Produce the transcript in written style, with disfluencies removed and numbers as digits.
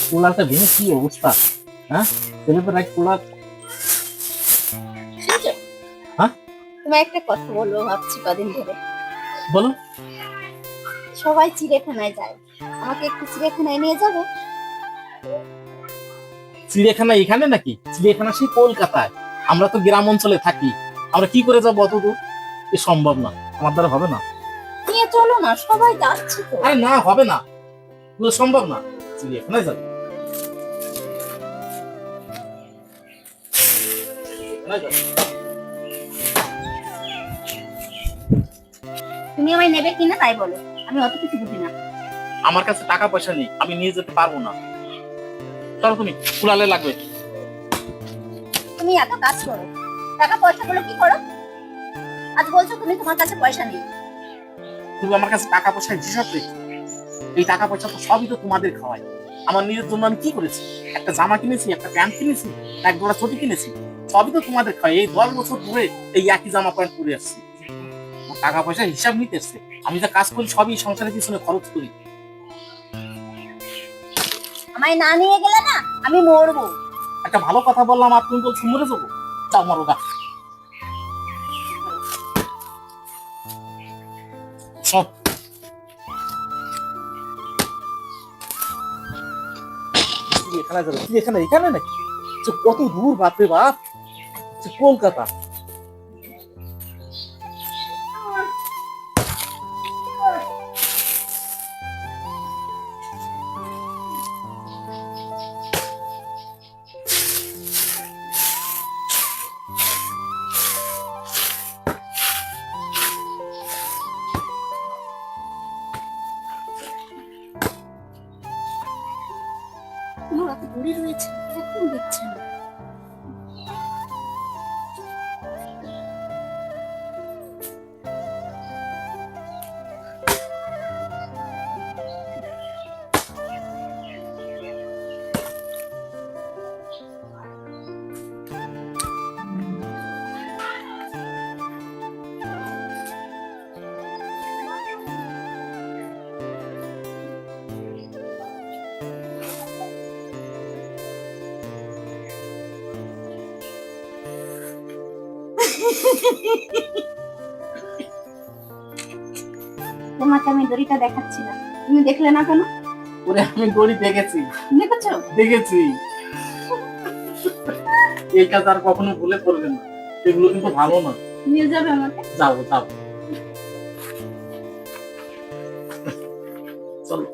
কুলারটা ভেঙে কি অবস্থা? হ্যাঁ, ছেলেপেলে কুলার। শুনছো? হ্যাঁ, তোমার একটা কথা বলবো ভাবছি কদিন ধরে। বলো। সবাই চিড়িয়াখানায় যায়, আমাকে একটু চিড়িয়াখানায় নিয়ে যাবে? চিড়িয়াখানা এখানে নাকি? চিড়িয়াখানা সেই কলকাতায়। আমরা তো গ্রাম অঞ্চলে থাকি, আমরা কি করে যাবো অত দূর? এ সম্ভব না, আমার দ্বারা হবে না। নিয়ে চলো না, সবাই যাচ্ছে তো। আরে না, হবে না, পুরো সম্ভব না। চিড়িয়াখানায় যাবে? চিড়িয়াখানায় যাবে? তুমি আমায় নেবে কিনা তাই বলো, আমি অত কিছু বুঝি না। আমার কাছে টাকা পয়সা নেই, আমি নিয়ে যেতে পারবো না। চলো, তুমি কুলালে লাগবে। তুমি এত কাজ করো, টাকা পয়সা গুলো কি করো? আজ বলছো তুমি তোমার কাছে পয়সা নেই। তুমি আমার কাছে টাকা পয়সার হিসাব রেখো। এই টাকা পয়সা তো সবই তো তোমাদের খাওয়াই। আমার নিজের জন্য আমি কি করেছি? একটা জামা কিনেছি, একটা প্যান্ট কিনেছি, এক জোড়া ছুটি কিনেছি, সবই তো তোমাদের খাওয়াই। এই 10 বছর ধরে এই একই জামা প্যান্ট পরে আসছি। আমার টাকা পয়সার হিসাব নিতে এসছে। আমি যা কাজ করি সবই সংসারের পিছনে খরচ করি। আমায় না নিয়ে গেলে না আমি মরবো। একটা ভালো কথা বললাম আর তুমি বলছো মরে যাবো? যাও মরো গা। সব এখানে যাবে, এখানে এখানে নাকি? কত দূর, বাপরে বাপ! কলকাতা। তোমার এত দূরে রয়েছে, এখন দেখছে না। তোমাকে আমি দড়িটা দেখাচ্ছি না, তুমি দেখলে না কেন? ওরে আমি গড়ি দেখেছি, দেখেছো? দেখেছি। এই কাজ আর কখনো ভুলে করবে না, এগুলো কিন্তু ভালো না। নিয়ে যাবে আমাকে? যাবো যাবো, চলো।